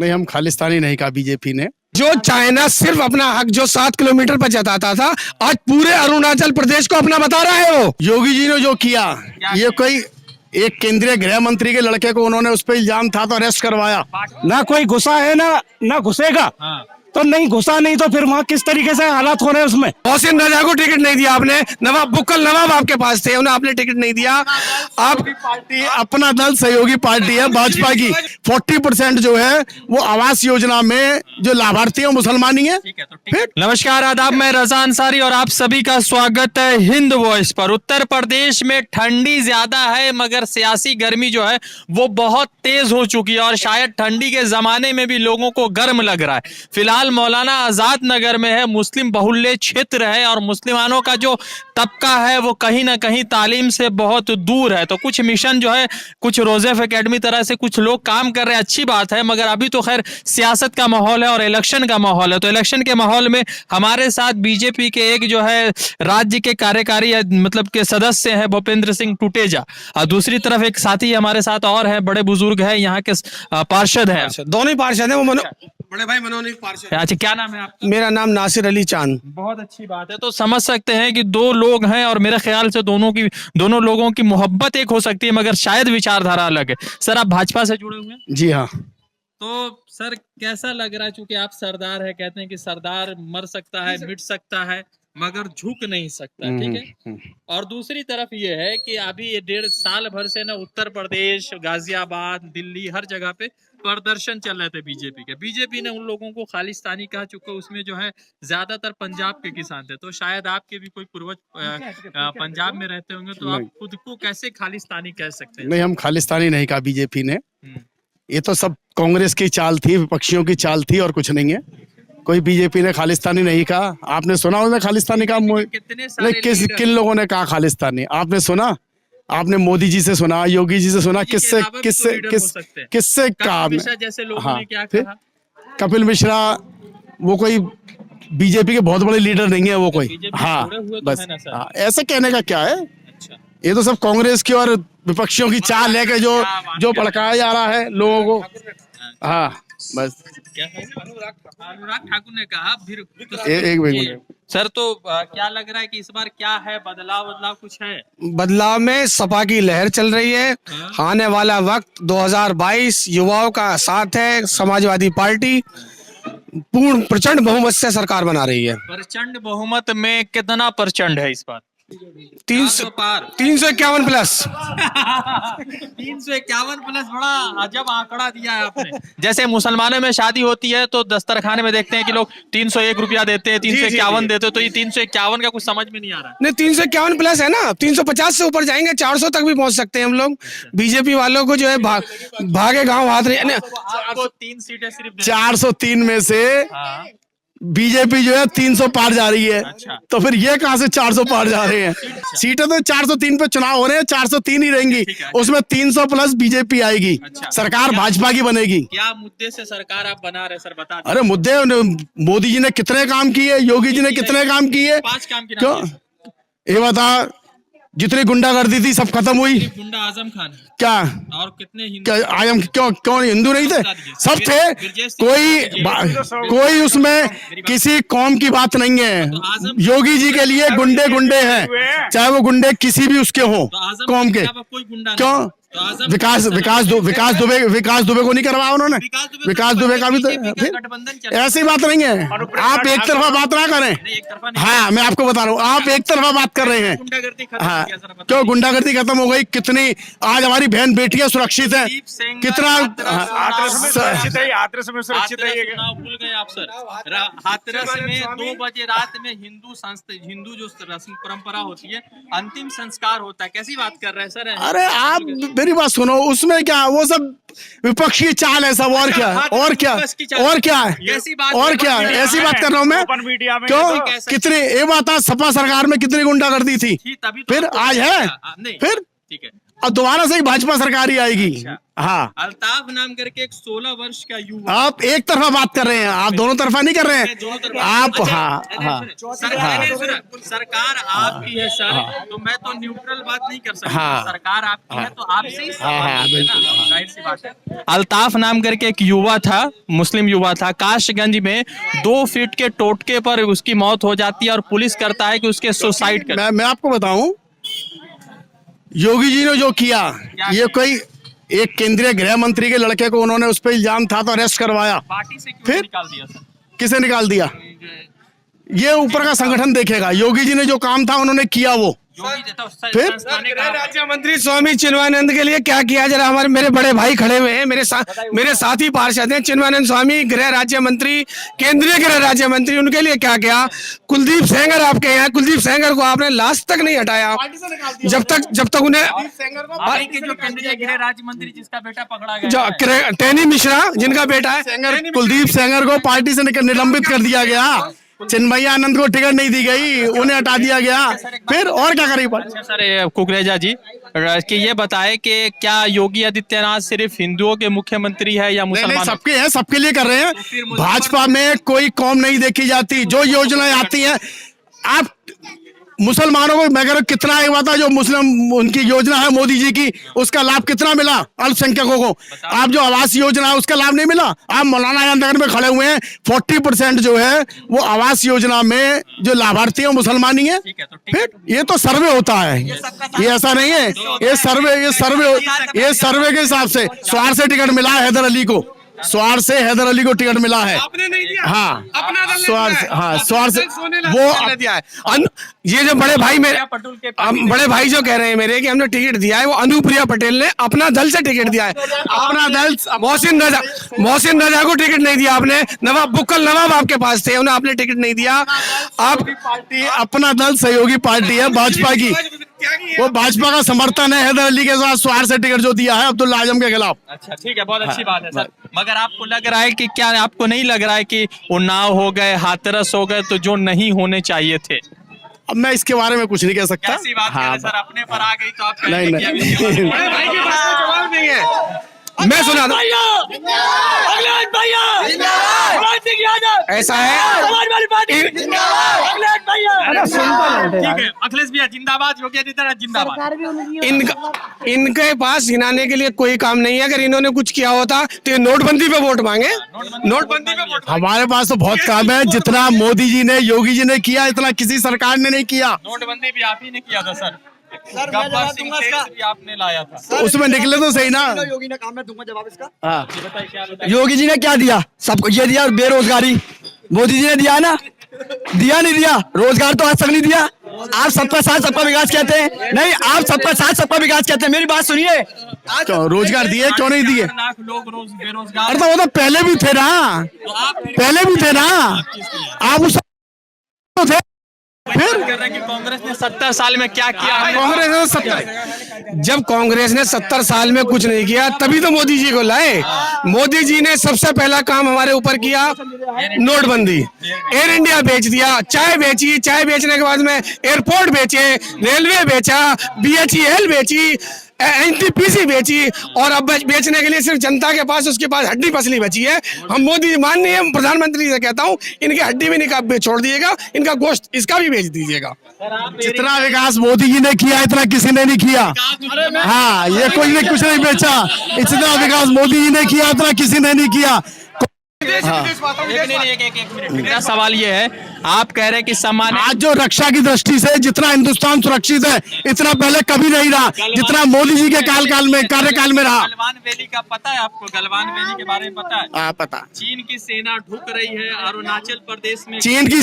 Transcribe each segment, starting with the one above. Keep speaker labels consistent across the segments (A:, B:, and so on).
A: नहीं, हम खालिस्तानी नहीं कहा बीजेपी ने।
B: जो चाइना सिर्फ अपना हक जो 7 किलोमीटर पर जताता था, आज पूरे अरुणाचल प्रदेश को अपना बता रहा है वो।
A: योगी जी ने जो किया, ये कोई एक केंद्रीय गृह मंत्री के लड़के को उन्होंने उस पर इल्जाम था तो अरेस्ट करवाया।
B: ना कोई घुसा है ना घुसेगा। तो नहीं घुसा, नहीं तो फिर वहाँ किस तरीके से हालात हो रहे हैं उसमें। मोहसिन रजा को टिकट नहीं दिया आपने, नवाब बुक्कल नवाब आपके पास थे, उन्हें आपने टिकट नहीं दिया। आप
A: पार्टी, अपना दल सहयोगी पार्टी है भाजपा की। 40% जो है वो आवास योजना में जो लाभार्थी है मुसलमान ही है।
C: फिर नमस्कार, आदाब, मैं रजा अंसारी और आप सभी का स्वागत है हिंद वॉइस पर। उत्तर प्रदेश में ठंडी ज्यादा है मगर सियासी गर्मी जो है वो बहुत तेज हो चुकी है और शायद ठंडी के जमाने में भी लोगों को गर्म लग रहा है। फिलहाल मौलाना आजाद नगर में है, मुस्लिम बहुल्य क्षेत्र है और मुसलमानों का जो तबका है वो कहीं ना कहीं तालीम से बहुत दूर है। तो कुछ मिशन जो है, कुछ रोजेफ एकेडमी तरह से कुछ लोग काम कर रहे हैं, अच्छी बात है, मगर अभी तो खैर सियासत का माहौल है और इलेक्शन का माहौल है। तो इलेक्शन के माहौल में हमारे साथ बीजेपी के एक जो है राज्य के कार्यकारी मतलब के सदस्य हैं भूपेंद्र सिंह टुटेजा, और दूसरी तरफ एक साथी हमारे साथ और है, बड़े बुजुर्ग है, यहाँ के पार्षद है।
B: दोनों ही पार्षद है, वो बड़े भाई मनोनीत पार्षद।
C: अच्छा, क्या नाम है आपका?
B: मेरा नाम नासिर अली चांद।
C: बहुत अच्छी बात है। तो समझ सकते हैं कि दो लोग हैं और मेरे ख्याल से दोनों लोगों की मोहब्बत एक हो सकती है मगर शायद विचारधारा अलग है। सर, आप भाजपा से जुड़े हुए हैं?
A: जी हाँ।
C: तो सर, कैसा लग रहा है, चूंकि आप सरदार है, कहते हैं कि सरदार मर सकता है, मिट सकता है मगर झुक नहीं सकता, ठीक है। और दूसरी तरफ ये है कि अभी ये 1.5 साल भर से ना उत्तर प्रदेश, गाजियाबाद, दिल्ली, हर जगह पे प्रदर्शन चल रहे थे बीजेपी के। बीजेपी ने उन लोगों को खालिस्तानी कहा, चूंकि उसमें जो है ज्यादातर पंजाब के किसान थे। तो शायद आपके भी कोई पूर्वज पंजाब में रहते होंगे, तो आप खुद को कैसे खालिस्तानी कह सकते हैं?
A: नहीं, हम खालिस्तानी नहीं कहा बीजेपी ने। ये तो सब कांग्रेस की चाल थी, विपक्षियों की चाल थी और कुछ नहीं है। कोई बीजेपी ने खालिस्तानी नहीं कहा। आपने सुना उसने खालिस्तानी कहा? नहीं, किन लोगों ने कहा खालिस्तानी? आपने सुना? आपने मोदी जी से सुना, योगी जी से सुना? किससे कहा आपने?
C: जैसे लोगों
A: हाँ,
C: ने क्या कहा?
A: कपिल मिश्रा वो कोई बीजेपी के बहुत बड़े लीडर नहीं है वो कोई। हाँ बस, हाँ, ऐसे कहने का क्या है। ये तो सब कांग्रेस की और विपक्षियों की चाल है कि जो भड़काया जा रहा है लोगों को। हाँ बस।
C: अनुराग ठाकुर ने कहा फिर
A: एक मिनट
C: सर, तो क्या लग रहा है कि इस बार क्या है, बदलाव कुछ है?
B: बदलाव में सपा की लहर चल रही है। आने वाला वक्त 2022 युवाओं का साथ है। समाजवादी पार्टी पूर्ण प्रचंड बहुमत से सरकार बना रही है।
C: प्रचंड बहुमत में कितना प्रचंड है इस बार?
B: 351 प्लस।
C: 351 प्लस, बड़ा अजब आंकड़ा दिया है आपने। जैसे मुसलमानों में शादी होती है तो दस्तरखाने में देखते हैं कि लोग 301 रुपया देते हैं, 351 देते हैं, तो ये 351 का कुछ समझ में नहीं आ रहा।
B: नहीं, 351 प्लस है ना, 350 से ऊपर जाएंगे, 400 तक भी पहुंच सकते हैं हम लोग। बीजेपी वालों को जो है भागे गांव हाथ रहे।
C: आपको 3 सीटें सिर्फ
A: 403 में से बीजेपी जो है 300 पार जा रही है।
C: अच्छा।
A: तो फिर ये कहां से 400 पार जा रहे हैं? सीटें तो 403 पे चुनाव हो रहे हैं, 403 ही रहेंगी। उसमें 300 प्लस बीजेपी आएगी।
C: अच्छा।
A: सरकार भाजपा की बनेगी।
C: क्या मुद्दे से सरकार आप बना रहे, सर बता
A: अरे मुद्दे, मोदी जी ने कितने काम किए, योगी जी ने कितने काम किए?
C: 5 काम की
A: क्यों ये बता, जितनी गुंडागर्दी थी सब खत्म हुई।
C: गुंडा आजम खान
A: क्या
C: और कितने हिंदू?
A: आजम क्यों हिंदू नहीं थे? सब थे। कोई उसमें किसी कौम की बात नहीं है। योगी जी के लिए गुंडे गुंडे हैं, चाहे वो गुंडे किसी भी उसके हों कौम के। क्यों? विकास दुबे को नहीं करवाया उन्होंने? विकास दुबे का भी तो ऐसी बात नहीं है। आप एक तरफा बात ना करें। हाँ, मैं आपको बता रहा हूँ, आप एक तरफा बात कर रहे हैं। हाँ, क्यों गुंडागर्दी खत्म हो गई? कितनी आज हमारी बहन बेटियां सुरक्षित हैं, कितना
C: हाथरस में सुरक्षित है। भूल गए आप सर, हाथरस में 2 बजे रात में हिंदू जो रस्म परंपरा होती है, अंतिम संस्कार होता है। कैसी बात कर रहे हैं सर?
A: अरे आप मेरी बात सुनो, उसमें क्या, वो सब विपक्ष की चाल है सब। और क्या है? और क्या है? और क्या है? ऐसी बात कर रहा हूँ मैं। क्यों? कितनी ये बात, सपा सरकार में कितनी गुंडागर्दी थी, फिर आज है? फिर
C: ठीक है,
A: अब दोबारा से ही भाजपा सरकार ही आएगी। हाँ,
C: अल्ताफ नाम करके एक 16 वर्ष का युवा,
A: आप एक तरफा बात कर रहे हैं, आप दोनों तरफा नहीं कर रहे हैं
C: दोनों तरफ
A: आप।
C: अच्छा,
A: हाँ हाँ
C: सरकार आपकी है सर, तो मैं तो न्यूट्रल बात नहीं कर सकता।
A: हाँ।
C: सरकार आपकी है तो आपसे ही
A: हाँ, हाँ,
C: सवाल है ना, जाहिर सी बात है। अल्ताफ नाम करके एक युवा था, मुस्लिम युवा था, काशगंज में 2 फीट के टोटके पर उसकी मौत हो जाती है और पुलिस करता है कि उसके सुसाइड कर।
A: मैं आपको बताऊं, योगी जी ने जो किया, ये कोई एक केंद्रीय गृह मंत्री के लड़के को उन्होंने उस पर इल्जाम था तो अरेस्ट करवाया,
C: पार्टी से क्यों
A: फिर?
C: निकाल दिया सर?
A: किसे निकाल दिया? ये ऊपर का संगठन देखेगा। योगी जी ने जो काम था उन्होंने किया वो। फिर?
B: गृह राज्य मंत्री स्वामी चिन्मयानंद के लिए क्या किया? जरा हमारे मेरे बड़े भाई खड़े हुए हैं, मेरे साथी पार्षद हैं, चिन्मयानंद स्वामी गृह राज्य मंत्री, केंद्रीय गृह राज्य मंत्री, उनके लिए क्या किया? कुलदीप सेंगर आपके यहाँ, कुलदीप सेंगर को आपने लास्ट तक नहीं हटाया, जब तक उन्हें
C: जो केंद्रीय गृह राज्य मंत्री जिसका बेटा पकड़ा गया,
B: टैनी मिश्रा जिनका बेटा है,
A: कुलदीप सेंगर को पार्टी से निलंबित कर दिया गया, चिन्मया आनंद को टिकट नहीं दी गई, उन्हें हटा दिया गया, फिर और क्या करेगी?
C: अच्छा सर कुकरेजा जी कि ये बताए कि क्या योगी आदित्यनाथ सिर्फ हिंदुओं के मुख्यमंत्री है या
A: नहीं,
C: मुसलमान?
A: सबके हैं, सबके लिए कर रहे हैं। भाजपा में कोई कौम नहीं देखी जाती, जो योजनाएं आती हैं आप मुसलमानों को, मैं कह रहा हूं, कितना एक बात है, जो मुस्लिम उनकी योजना है मोदी जी की, उसका लाभ कितना मिला अल्पसंख्यकों को? आप जो आवास योजना है उसका लाभ नहीं मिला। आप मौलाना आजम नगर में खड़े हुए हैं, 40% जो है वो आवास योजना में जो लाभार्थी है वो मुसलमान ही है। फिर ये तो सर्वे होता है, ये ऐसा नहीं है, ये सर्वे के हिसाब से स्वार से टिकट मिला है हैदर अली को, स्वार से हैदर अली को टिकट मिला है।
B: आपने नहीं दिया?
A: हाँ,
B: अपना दल ने
A: स्वार
B: दिया
A: से,
B: है।
A: हाँ, स्वार से
B: वो दिया है। ये जो बड़े भाई मेरे, बड़े भाई जो कह रहे हैं मेरे कि हमने टिकट दिया है, वो अनुप्रिया पटेल ने अपना दल से टिकट दिया है।
A: अपना दल,
B: मोहसिन रजा को टिकट नहीं दिया आपने। बुक्कल नवाब आपके पास थे, उन्हें आपने टिकट नहीं दिया। आप
A: पार्टी, अपना दल सहयोगी पार्टी है भाजपा की, वो भाजपा का समर्थन है। हैदर अली के साथ स्वार से टिकट जो दिया है अब्दुल्ला आजम के खिलाफ।
C: अच्छा ठीक है, बहुत अच्छी बात है सर। मगर आपको लग रहा है कि क्या, आपको नहीं लग रहा है कि उन्नाव हो गए, हाथरस हो गए, तो जो नहीं होने चाहिए थे?
A: अब मैं इसके बारे में कुछ नहीं कह सकता।
C: कैसी बात
A: हाँ,
C: सर, अपने पर आ गई तो आप
A: नहीं,
C: कहेंगे कि अभी इसके बारे में-
B: बड़े भाई के पास में जवाब नहीं है। मैं सुना दूं। ऐसा है,
C: ठीक है, अखिलेश भैया जिंदाबाद, योगी आदित्यनाथ जिंदाबाद।
B: इनके पास गिनाने के लिए कोई काम नहीं है। अगर इन्होंने कुछ किया होता तो ये नोटबंदी पे वोट मांगे, नोटबंदी पे वोट।
A: हमारे पास तो बहुत काम है। जितना मोदी जी ने, योगी जी ने किया, इतना किसी सरकार ने नहीं किया।
C: नोटबंदी भी आप ही ने किया था सर, गब्बर सिंह तेज भी आपने लाया था।
A: तो उसमें निकले तो सही ना।
D: योगी ने काम, मैं दूंगा जवाब इसका।
A: हाँ,
C: बताइए क्या बताइए?
D: योगी जी ने क्या दिया? सबको ये दिया, बेरोजगारी मोदी जी ने दिया ना? दिया नहीं दिया? रोजगार तो आज तक नहीं दिया। आप सबका साथ सबका विकास कहते हैं, नहीं आप सबका साथ सबका विकास कहते हैं। मेरी बात सुनिए,
A: क्यों रोजगार दिए, क्यों नहीं दिए?
C: 4 लाख लोग रोज बेरोजगार।
A: अरे तो वो तो पहले भी थे ना,
C: तो आप
A: पहले भी थे ना, आप उस तो थे। फिर
C: कर रहे हैं कि कांग्रेस ने 70 साल में क्या किया?
B: कांग्रेस ने 70, जब कांग्रेस ने 70 साल में कुछ नहीं किया तभी तो मोदी जी को लाए। मोदी जी ने सबसे पहला काम हमारे ऊपर किया, नोटबंदी। एयर इंडिया बेच दिया, चाय बेची, चाय बेचने के बाद में एयरपोर्ट बेचे, रेलवे बेचा, BHEL बेची, NTPC बेची, और अब बेचने के लिए सिर्फ जनता के पास, उसके पास हड्डी पसली बची है। हम मोदी माननीय प्रधानमंत्री से कहता हूँ, इनकी हड्डी भी निकाल छोड़ दीजिएगा, इनका गोश्त इसका भी बेच दीजिएगा।
A: जितना विकास मोदी जी ने किया इतना किसी ने नहीं किया। हाँ, ये कोई ने कुछ नहीं बेचा। इतना विकास मोदी जी ने किया इतना किसी ने नहीं किया।
C: एक मिनट, मेरा सवाल ये है, आप कह रहे हैं कि सामान्य
A: आज जो रक्षा की दृष्टि से जितना हिंदुस्तान सुरक्षित है, इतना पहले कभी नहीं रहा जितना मोदी जी के कार्यकाल में रहा।
C: गलवान वैली का पता है आपको? गलवान वैली के बारे में पता है?
A: हाँ, पता।
C: चीन की सेना ढुक रही है अरुणाचल प्रदेश में।
A: चीन की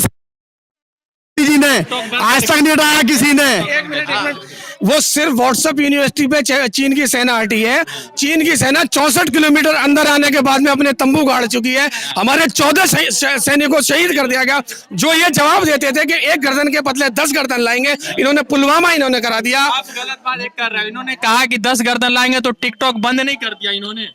A: जी ने आज तक नहीं हटाया किसी ने।
B: वो सिर्फ व्हाट्सएप यूनिवर्सिटी पे चीन की सेना हटी है। चीन की सेना 64 किलोमीटर अंदर आने के बाद में अपने तंबू गाड़ चुकी है। हमारे 14 सैनिकों शहीद कर दिया गया। जो ये जवाब देते थे कि एक गर्दन के बदले 10 गर्दन लाएंगे, इन्होंने पुलवामा इन्होंने करा दिया।
C: आप गलत बात एक कर रहे हो। इन्होंने कहा कि 10 गर्दन लाएंगे तो टिकटॉक बंद नहीं कर दिया इन्होंने।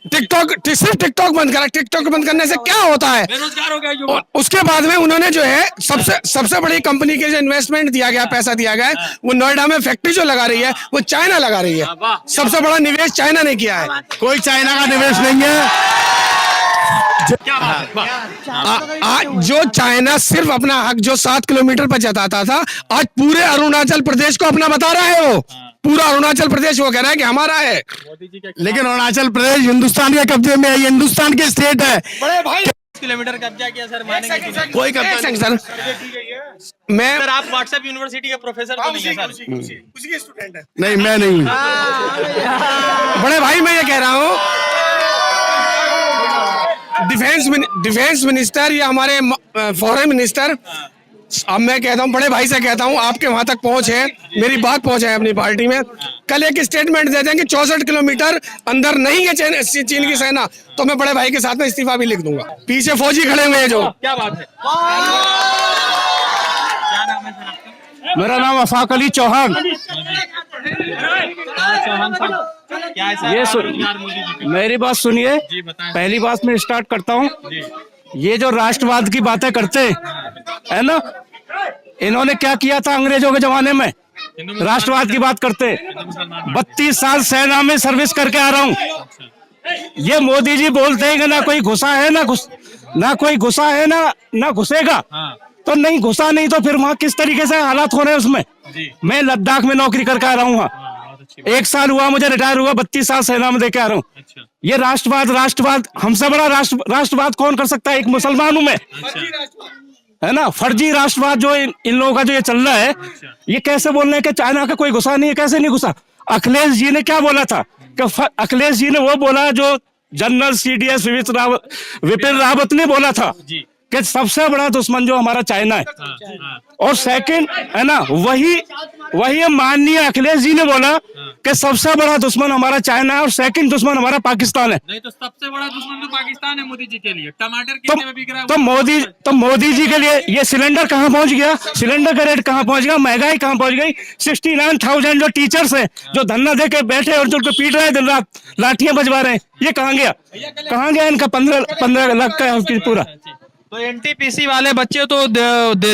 B: सिर्फ टिकटॉक बंद करा। टिकटॉक बंद करने से क्या होता है?
C: बेरोजगार हो गया युवा।
B: उसके बाद में उन्होंने जो है सबसे बड़ी कंपनी के जो इन्वेस्टमेंट दिया गया, पैसा दिया गया है, वो नोएडा में फैक्ट्री जो लगा रही है वो चाइना लगा रही है। सबसे बड़ा निवेश चाइना ने किया है।
A: कोई चाइना का निवेश नहीं है।
C: क्या बात है?
B: आज जो चाइना सिर्फ अपना हक जो 7 किलोमीटर पर जताता था, आज पूरे अरुणाचल प्रदेश को अपना बता रहा है। वो पूरा अरुणाचल प्रदेश वो कह रहा है कि हमारा है।
A: लेकिन अरुणाचल प्रदेश हिंदुस्तान के कब्जे में है, ये हिंदुस्तान की स्टेट है।
B: बड़े भाई
C: किलोमीटर कब्जा किया सर, मानेंगे कि नहीं?
B: कोई कब्जा नहीं सर। मैं
C: सर आप व्हाट्सएप यूनिवर्सिटी के प्रोफेसर तो नहीं है सर?
B: उसी के स्टूडेंट है।
A: नहीं, मैं नहीं।
B: बड़े भाई मैं ये कह रहा हूँ, डिफेंस मिनिस्टर या हमारे फॉरेन मिनिस्टर, अब मैं कहता हूँ बड़े भाई से कहता हूँ, आपके वहां तक पहुंच है, मेरी बात पहुंच है अपनी पार्टी में, कल एक स्टेटमेंट दे देंगे 64 किलोमीटर अंदर नहीं है चीन की सेना, तो मैं बड़े भाई के साथ में इस्तीफा भी लिख दूंगा। पीछे फौजी खड़े हुए हैं जो।
C: क्या बात है? क्या नाम है सर आपका?
A: मेरा नाम अफाक अली चौहान।
C: चौहान साहब, क्या है सर?
E: ये
C: रोजगार मोदी जी पे।
E: मेरी बात सुनिए,
C: जी बताएं।
E: पहली बात मैं स्टार्ट करता हूँ।
C: जी
E: ये जो राष्ट्रवाद की बातें करते है ना, इन्होंने क्या किया था अंग्रेजों के जमाने में? राष्ट्रवाद की बात करते। 32 साल सेना में सर्विस करके आ रहा हूँ। ये मोदी जी बोलते हैं कि ना कोई घुसा है ना कोई घुसा है ना घुसेगा। तो नहीं घुसा, नहीं तो फिर वहाँ किस तरीके से हालात हो रहे हैं उसमें। मैं लद्दाख में नौकरी करके आ रहा हूँ वहाँ, 1 साल हुआ मुझे रिटायर हुआ, 32 साल सेना में देके आ रहा हूँ। ये राष्ट्रवाद हमसे बड़ा राष्ट्रवाद कौन कर सकता है? एक मुसलमान हूं मैं, है ना। फर्जी राष्ट्रवाद जो इन लोगों का जो ये चल रहा है, ये कैसे बोल रहे हैं कि चाइना का कोई घुसा नहीं है? कैसे नहीं घुसा? अखिलेश जी ने क्या बोला था कि अखिलेश जी ने वो बोला जो जनरल CDS विपिन रावत ने बोला था कि सबसे बड़ा दुश्मन जो हमारा चाइना है। और सेकंड है ना, वही माननीय अखिलेश जी ने बोला कि सबसे बड़ा दुश्मन हमारा चाइना है और सेकंड दुश्मन हमारा पाकिस्तान है।
C: नहीं तो सबसे बड़ा दुश्मन तो पाकिस्तान है मोदी जी के लिए। टमाटर कितने में बिक रहा है?
E: तो मोदी जी के लिए ये सिलेंडर कहाँ पहुंच गया? सिलेंडर का रेट कहाँ पहुंच गया? महंगाई कहाँ पहुंच गई? 69,000 जो टीचर्स हैं जो धरना दे के बैठे और जो उनको पीट रहे हैं दिन रात, लाठियां बजवा रहे हैं, ये कहाँ गया इनका 15 लाख का पूरा?
C: तो NTPC वाले बच्चे तो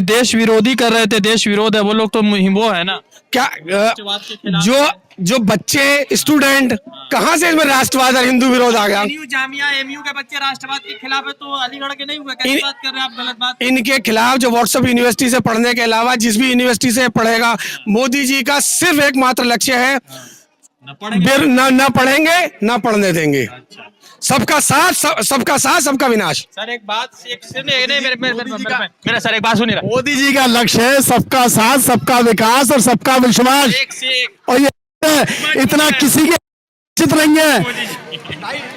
C: देश विरोधी कर रहे थे, देश विरोध है वो लोग, तो वो है ना
B: क्या
C: राष्ट्रवाद के खिलाफ।
B: जो बच्चे स्टूडेंट कहाँ से इसमें राष्ट्रवाद और हिंदू विरोध आ गया?
C: जामिया MU के बच्चे राष्ट्रवाद के खिलाफ है, तो अलीगढ़ के नहीं हुए? कैसी बात कर रहे हैं आप? गलत बात।
B: इनके खिलाफ जो व्हाट्सएप यूनिवर्सिटी से पढ़ने के अलावा जिस भी यूनिवर्सिटी से पढ़ेगा, मोदी जी का सिर्फ एकमात्र लक्ष्य है, न पढ़ेंगे न पढ़ने देंगे। सबका साथ सबका विनाश।
C: सर एक बात मेरा सर एक बात सुनिए।
A: मोदी जी का लक्ष्य है सबका साथ, सबका विकास और सबका विश्वास। और ये इतना किसी के चित नहीं है।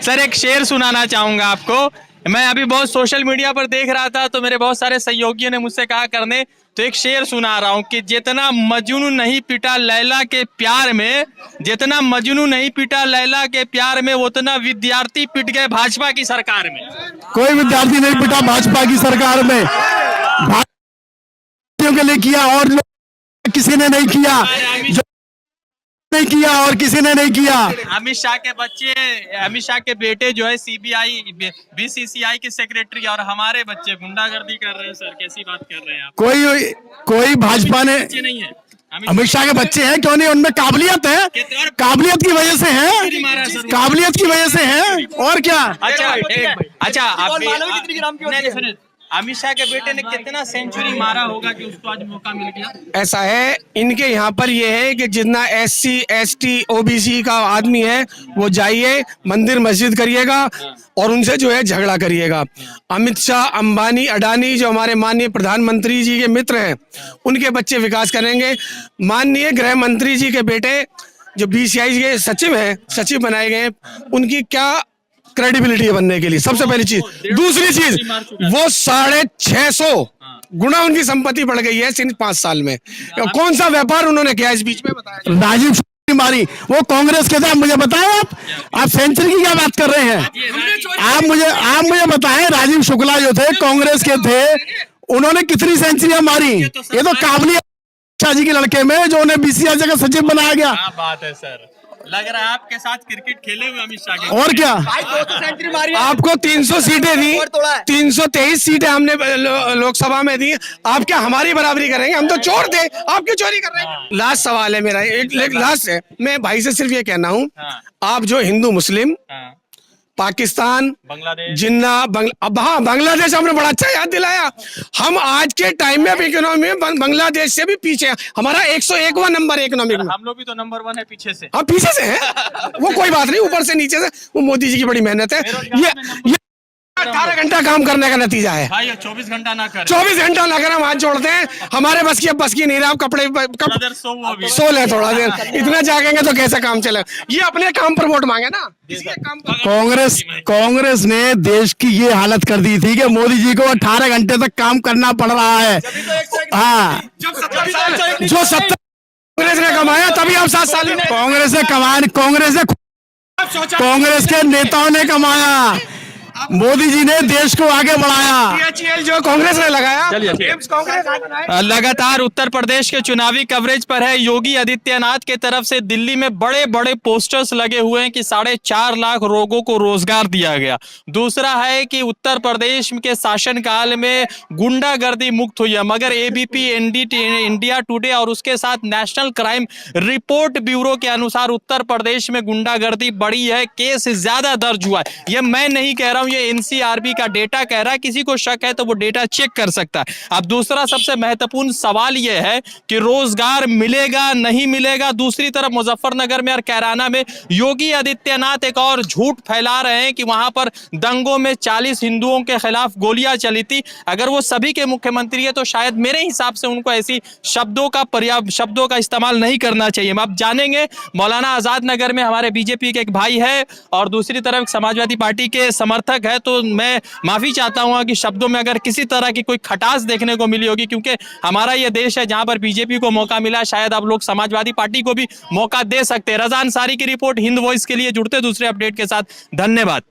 C: सर एक शेर सुनाना चाहूंगा आपको। मैं अभी बहुत सोशल मीडिया पर देख रहा था, तो मेरे बहुत सारे सहयोगियों ने मुझसे कहा करने, तो एक शेर सुना रहा हूँ कि जितना मजनू नहीं पिटा लैला के प्यार में, जितना मजनू नहीं पिटा लैला के प्यार में, उतना विद्यार्थी पिट गए भाजपा की सरकार में।
A: कोई विद्यार्थी नहीं पिटा भाजपा की सरकार में। भारतीयों के लिए किया और किसी ने नहीं किया, नहीं किया और किसी ने नहीं किया।
C: अमित शाह के बच्चे, अमित शाह के बेटे जो है CBI BCCI के सेक्रेटरी, और हमारे बच्चे गुंडागर्दी कर रहे हैं। सर कैसी बात कर रहे हैं आप?
A: कोई भाजपा ने
C: नहीं है।
A: अमित शाह के बच्चे हैं, क्यों नहीं? उनमें काबिलियत है, काबिलियत की वजह से है, काबिलियत की वजह से है, और क्या?
C: अच्छा आप अमित शाह के बेटे ने कितना सेंचुरी मारा होगा कि उसको आज मौका मिल गया?
B: ऐसा है, इनके यहाँ पर ये है कि जितना SC ST OBC का आदमी है वो जाइए मंदिर मस्जिद करिएगा और उनसे जो है झगड़ा करिएगा। अमित शाह, अंबानी, अडानी जो हमारे माननीय प्रधानमंत्री जी के मित्र हैं, उनके बच्चे विकास करेंगे। माननीय गृह मंत्री जी के बेटे जो BCI के सचिव हैं, सचिव बनाए गए, उनकी क्या क्रेडिबिलिटी बनने के लिए, सबसे पहली चीज। दूसरी चीज, वो 650 गुना उनकी संपत्ति बढ़ गई है सिर्फ 5 साल में। कौन सा व्यापार उन्होंने किया इस बीच में? बताया।
A: राजीव शुक्ला मारी, वो कांग्रेस के थे। आप मुझे बताएं, आप सेंचुरी की क्या बात कर रहे हैं? आप मुझे बताएं, राजीव शुक्ला जो थे कांग्रेस के थे, उन्होंने कितनी सेंचुरियां मारी? ये तो काबिलियत शाह जी के लड़के में जो उन्हें BCI का सचिव बनाया गया।
C: क्या बात है सर। लग रहा है आपके साथ क्रिकेट खेले हुए अमित शाह के।
A: और क्या,
B: आपको 300 सीटें दी, 323 सीटें हमने लोकसभा में दी, आप क्या हमारी बराबरी करेंगे? हम तो चोर थे, आप क्यों चोरी कर रहे हैं? लास्ट सवाल है मेरा, एक लास्ट है, मैं भाई से सिर्फ ये कहना हूँ, आप जो हिंदू मुस्लिम पाकिस्तान
C: बांग्लादेश
B: जिन्ना अब हाँ बांग्लादेश आपने बड़ा अच्छा याद दिलाया। हम आज के टाइम में इकोनॉमी में बांग्लादेश से भी पीछे हैं। हमारा 101वां नंबर है इकोनॉमिक में।
C: हम लोग भी तो नंबर 1 है पीछे से।
B: हाँ पीछे से है वो कोई बात नहीं, ऊपर से नीचे से वो मोदी जी की बड़ी मेहनत है। ये 18 घंटा काम करने का नतीजा है।
C: भाई 24 घंटा ना कर,
B: 24 घंटा लगा हम हाथ जोड़ते हैं, हमारे बस की नहीं रहा। आप कपड़े सो ले थोड़ा देर, इतना जागेंगे तो कैसे काम चले? ये अपने काम पर वोट मांगे ना।
A: कांग्रेस ने देश की ये हालत कर दी थी कि मोदी जी को 18 घंटे तक काम करना पड़ रहा है। हाँ,
B: जो 70 कांग्रेस ने कमाया तभी आप 7 साल
A: कांग्रेस ने कमाया, कांग्रेस के नेताओं ने कमाया, मोदी जी ने देश को आगे बढ़ाया।
B: जो कांग्रेस ने लगाया।
C: लगातार उत्तर प्रदेश के चुनावी कवरेज पर है। योगी आदित्यनाथ के तरफ से दिल्ली में बड़े बड़े पोस्टर्स लगे हुए हैं कि 4.5 लाख लोगों को रोजगार दिया गया। दूसरा है कि उत्तर प्रदेश के शासनकाल में गुंडागर्दी मुक्त हुई है, मगर एबीपी इंडिया टुडे और उसके साथ नेशनल क्राइम रिपोर्ट ब्यूरो के अनुसार उत्तर प्रदेश में गुंडागर्दी बढ़ी है, केस ज्यादा दर्ज हुआ है। यह मैं नहीं कह रहा हूं, ये एनसीआरबी का डेटा कह रहा है। किसी को शक है तो वो डेटा चेक कर सकता है। अब दूसरा सबसे महत्वपूर्ण सवाल यह है कि रोजगार मिलेगा नहीं मिलेगा। दूसरी तरफ मुजफ्फरनगर में और कैराना में योगी आदित्यनाथ एक और झूठ फैला रहे हैं कि वहां पर दंगों में 40 हिंदुओं के खिलाफ गोलियां चली थी। अगर वो सभी के मुख्यमंत्री है तो शायद मेरे हिसाब से उनको ऐसी शब्दों का इस्तेमाल नहीं करना चाहिए। अब जानेंगे, मौलाना आजाद नगर में हमारे बीजेपी के एक भाई है और दूसरी तरफ समाजवादी पार्टी के समर्थक है, तो मैं माफी चाहता हूं कि शब्दों में अगर किसी तरह की कोई खटास देखने को मिली होगी, क्योंकि हमारा यह देश है जहां पर बीजेपी को मौका मिला, शायद आप लोग समाजवादी पार्टी को भी मौका दे सकते हैं। रज़ा अंसारी की रिपोर्ट, हिंद वॉइस के लिए जुड़ते दूसरे अपडेट के साथ। धन्यवाद।